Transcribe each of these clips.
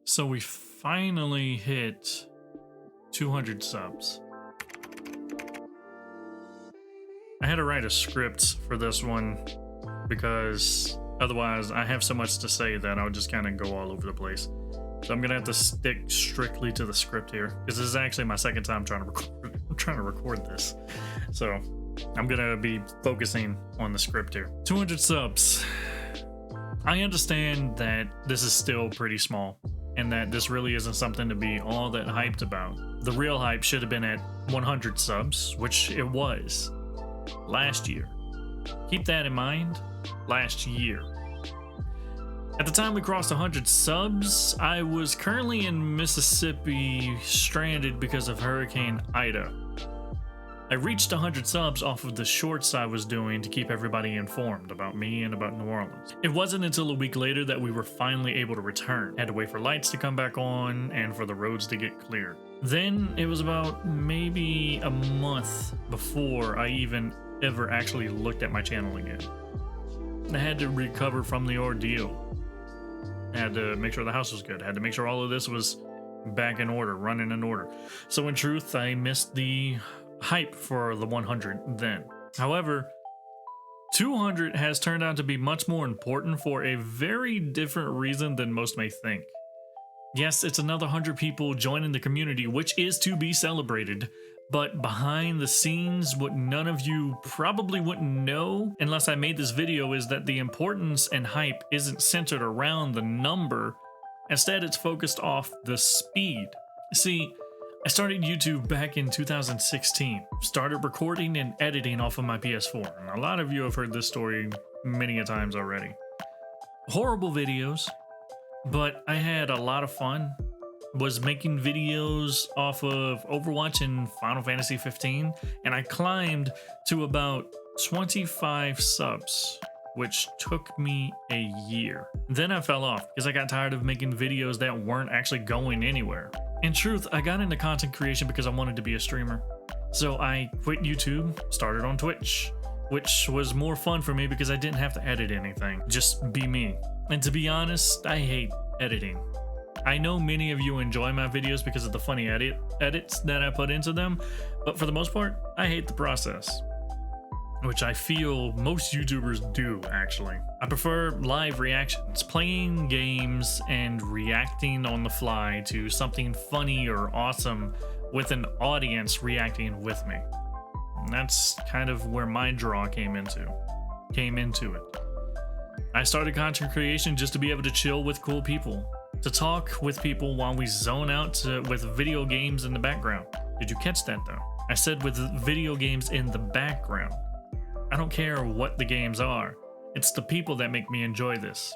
So we finally hit 200 subs. I had to write a script for this one because otherwise I have so much to say that I'll just kind of go all over the place. So I'm gonna have to stick strictly to the script here because this is actually my second time trying to record this. So I'm gonna be focusing on the script here. 200 subs. I understand that this is still pretty small and that this really isn't something to be all that hyped about. The real hype should have been at 100 subs, which it was last year. Keep that in mind, last year. At the time we crossed 100 subs, I was currently in Mississippi stranded because of Hurricane Ida. I reached 100 subs off of the shorts I was doing to keep everybody informed about me and about New Orleans. It wasn't until a week later that we were finally able to return. Had to wait for lights to come back on and for the roads to get cleared. Then it was about maybe a month before I even ever actually looked at my channel again. I had to recover from the ordeal. I had to make sure the house was good. I had to make sure all of this was back in order, running in order. So in truth, I missed the hype for the 100 then. However, 200 has turned out to be much more important for a very different reason than most may think. Yes, it's another 100 people joining the community, which is to be celebrated. But behind the scenes, what none of you probably wouldn't know unless I made this video is that the importance and hype isn't centered around the number. Instead, it's focused off the speed. See, I started YouTube back in 2016, started recording and editing off of my PS4, and a lot of you have heard this story many a times already. Horrible videos, but I had a lot of fun. Was making videos off of Overwatch and Final Fantasy 15, and I climbed to about 25 subs, which took me a year. Then I fell off because I got tired of making videos that weren't actually going anywhere. In truth, I got into content creation because I wanted to be a streamer. So I quit YouTube, started on Twitch, which was more fun for me because I didn't have to edit anything, just be me. And to be honest, I hate editing. I know many of you enjoy my videos because of the funny edits that I put into them, but for the most part, I hate the process. Which I feel most YouTubers do, actually. I prefer live reactions, playing games and reacting on the fly to something funny or awesome with an audience reacting with me. And that's kind of where my draw came into it. I started content creation just to be able to chill with cool people, to talk with people while we zone out with video games in the background. Did you catch that though? I said with video games in the background. I don't care what the games are. It's the people that make me enjoy this.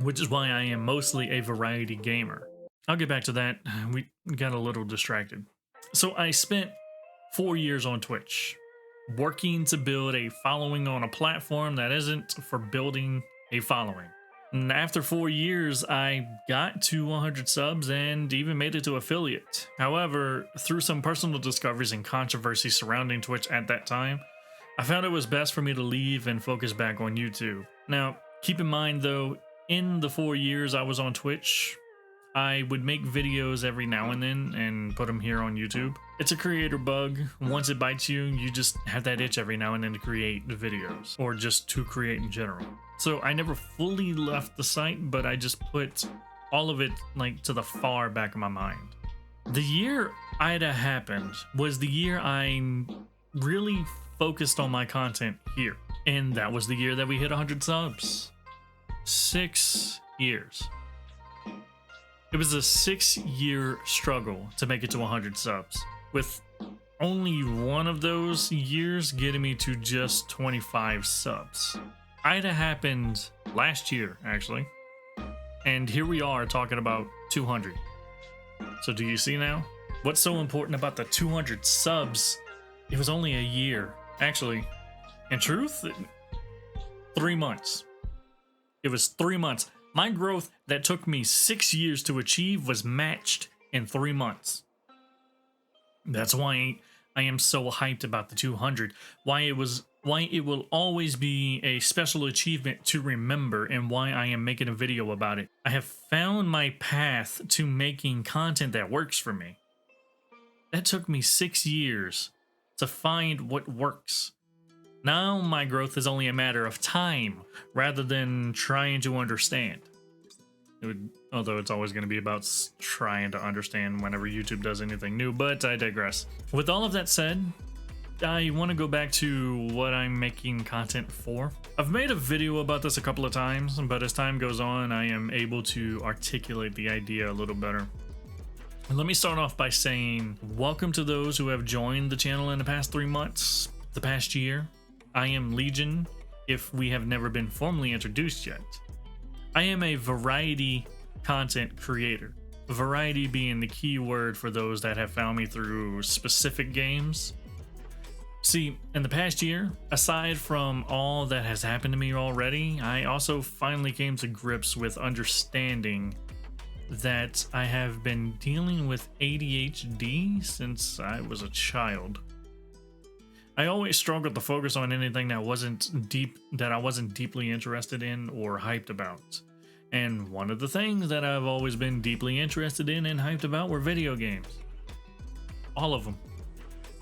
Which is why I am mostly a variety gamer. I'll get back to that. We got a little distracted. So I spent 4 years on Twitch, working to build a following on a platform that isn't for building a following. And after 4 years, I got to 100 subs and even made it to affiliate. However, through some personal discoveries and controversy surrounding Twitch at that time, I found it was best for me to leave and focus back on YouTube. Now, keep in mind though, in the 4 years I was on Twitch, I would make videos every now and then and put them here on YouTube. It's a creator bug. Once it bites you, you just have that itch every now and then to create the videos, or just to create in general. So I never fully left the site, but I just put all of it like to the far back of my mind. The year Ida happened was the year I really focused on my content here. And that was the year that we hit 100 subs. 6 years. It was a 6-year struggle to make it to 100 subs, with only one of those years getting me to just 25 subs. Ida happened last year, actually, and here we are talking about 200. So do you see now? What's so important about the 200 subs? It was only a year. Actually, in truth, 3 months. It was 3 months. My growth that took me 6 years to achieve was matched in 3 months. That's why I am so hyped about the 200. Why it will always be a special achievement to remember, and why I am making a video about it. I have found my path to making content that works for me. That took me 6 years to find what works. Now my growth is only a matter of time rather than trying to understand. Although it's always going to be about trying to understand whenever YouTube does anything new, but I digress. With all of that said, I want to go back to what I'm making content for. I've made a video about this a couple of times, but as time goes on, I am able to articulate the idea a little better. Let me start off by saying welcome to those who have joined the channel in the past 3 months, the past year. I am L3jin, if we have never been formally introduced yet. I am a variety content creator. Variety being the key word for those that have found me through specific games. See, in the past year, aside from all that has happened to me already, I also finally came to grips with understanding that I have been dealing with ADHD since I was a child. I always struggled to focus on anything that I wasn't deeply interested in or hyped about. And one of the things that I've always been deeply interested in and hyped about were video games. All of them.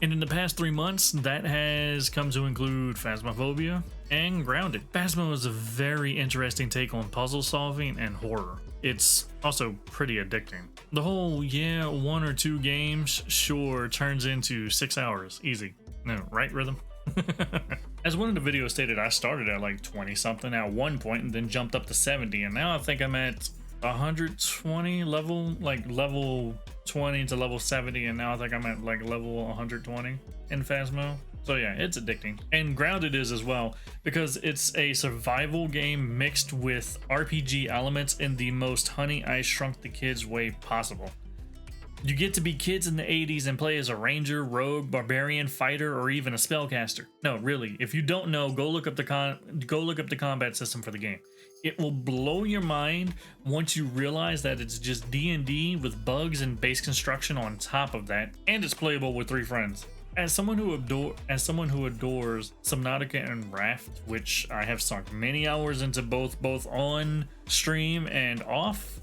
And in the past 3 months, that has come to include Phasmophobia and Grounded. Phasmo is a very interesting take on puzzle solving and horror. It's also pretty addicting. The whole, 1 or 2 games, sure, turns into 6 hours, easy. No, right, Rhythm? As one of the videos stated, I started at like 20 something at one point and then jumped up to 70, and now I think I'm at 120 level, like level 20 to level 70, and now I think I'm at like level 120 in Phasmo. So yeah, it's addicting. And Grounded is as well, because it's a survival game mixed with RPG elements in the most Honey, I Shrunk the Kids way possible. You get to be kids in the 80s and play as a ranger, rogue, barbarian, fighter, or even a spellcaster. No, really, if you don't know, go look up the combat system for the game. It will blow your mind once you realize that it's just D&D with bugs and base construction on top of that, and it's playable with 3 friends. As someone who adores Subnautica and Raft, which I have sunk many hours into both on stream and off,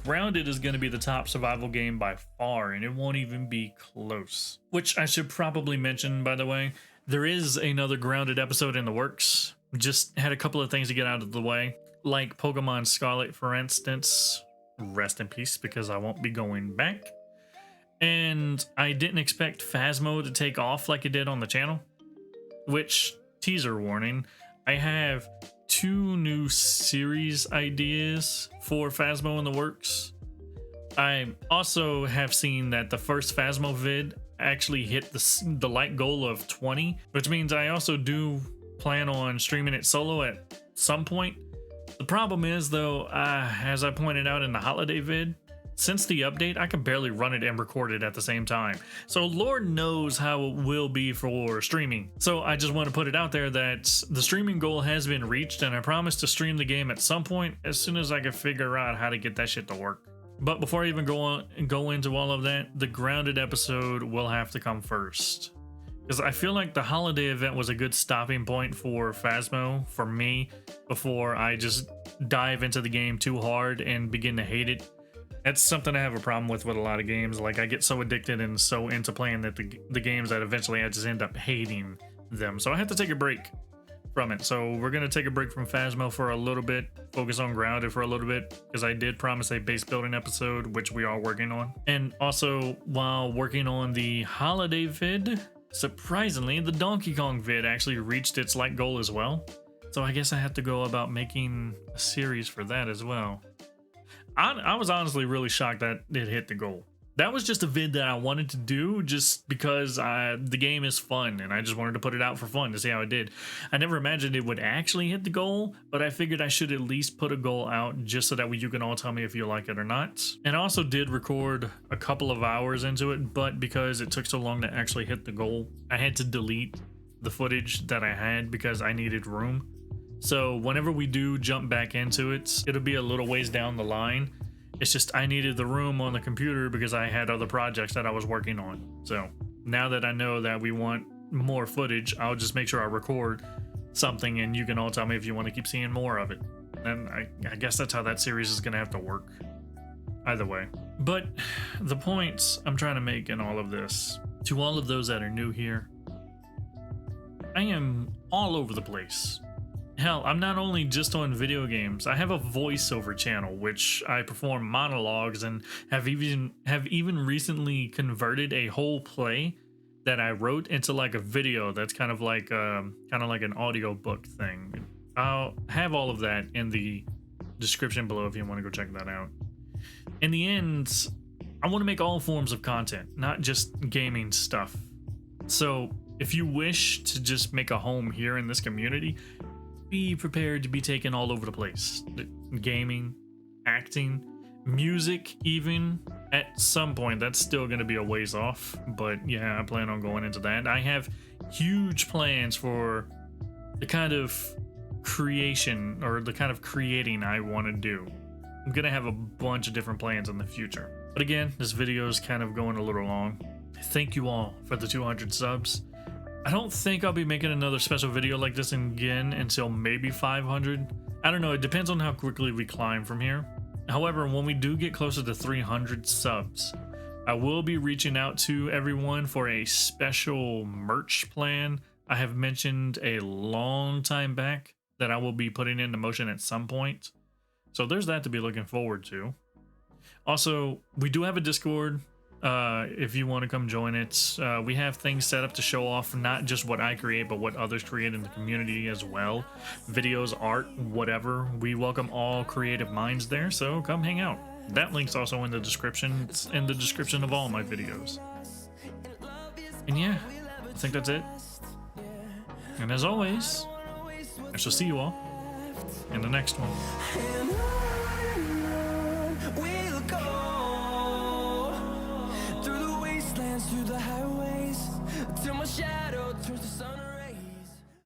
Grounded is going to be the top survival game by far, and it won't even be close. Which I should probably mention, by the way, there is another Grounded episode in the works. Just had a couple of things to get out of the way, like Pokemon Scarlet, for instance. Rest in peace, because I won't be going back. And I didn't expect Phasmo to take off like it did on the channel. Which, teaser warning, I have 2 new series ideas for Phasmo in the works. I also have seen that the first Phasmo vid actually hit the like goal of 20, which means I also do plan on streaming it solo at some point. The problem is though, as I pointed out in the holiday vid, since the update, I can barely run it and record it at the same time. So Lord knows how it will be for streaming. So I just want to put it out there that the streaming goal has been reached, and I promise to stream the game at some point as soon as I can figure out how to get that shit to work. But before I even go into all of that, the Grounded episode will have to come first. Because I feel like the holiday event was a good stopping point for Phasmo, for me, before I just dive into the game too hard and begin to hate it. That's something I have a problem with a lot of games. Like, I get so addicted and so into playing the games that eventually I just end up hating them. So I have to take a break from it. So we're going to take a break from Phasmo for a little bit, focus on Grounded for a little bit, because I did promise a base building episode, which we are working on. And also, while working on the holiday vid, surprisingly, the Donkey Kong vid actually reached its like goal as well. So I guess I have to go about making a series for that as well. I was honestly really shocked that it hit the goal. That was just a vid that I wanted to do just because the game is fun, and I just wanted to put it out for fun to see how it did. I never imagined it would actually hit the goal, but I figured I should at least put a goal out just so that you can all tell me if you like it or not. And I also did record a couple of hours into it, but because it took so long to actually hit the goal, I had to delete the footage that I had because I needed room. So whenever we do jump back into it, it'll be a little ways down the line. It's just I needed the room on the computer because I had other projects that I was working on. So now that I know that we want more footage, I'll just make sure I record something and you can all tell me if you want to keep seeing more of it. And I guess that's how that series is going to have to work. Either way. But the points I'm trying to make in all of this, to all of those that are new here, I am all over the place. Hell, I'm not only just on video games. I have a voiceover channel which I perform monologues and have even recently converted a whole play that I wrote into like a video that's kind of like an audio book thing. I'll have all of that in the description below if you want to go check that out. In the end, I want to make all forms of content, not just gaming stuff. So if you wish to just make a home here in this community, be prepared to be taken all over the place. Gaming, acting, music even. At some point, that's still going to be a ways off. But yeah, I plan on going into that. I have huge plans for the kind of creation or the kind of creating I want to do. I'm going to have a bunch of different plans in the future. But again, this video is kind of going a little long. Thank you all for the 200 subs. I don't think I'll be making another special video like this again until maybe 500. I don't know, it depends on how quickly we climb from here. However, when we do get closer to 300 subs, I will be reaching out to everyone for a special merch plan I have mentioned a long time back that I will be putting into motion at some point. So there's that to be looking forward to. Also, we do have a Discord. If you want to come join it, we have things set up to show off not just what I create, but what others create in the community as well. Videos, art, whatever. We welcome all creative minds there, so come hang out. That link's also in the description. It's in the description of all my videos. And yeah, I think that's it. And as always, I shall see you all in the next one. Through the highways till my shadow turns to sun.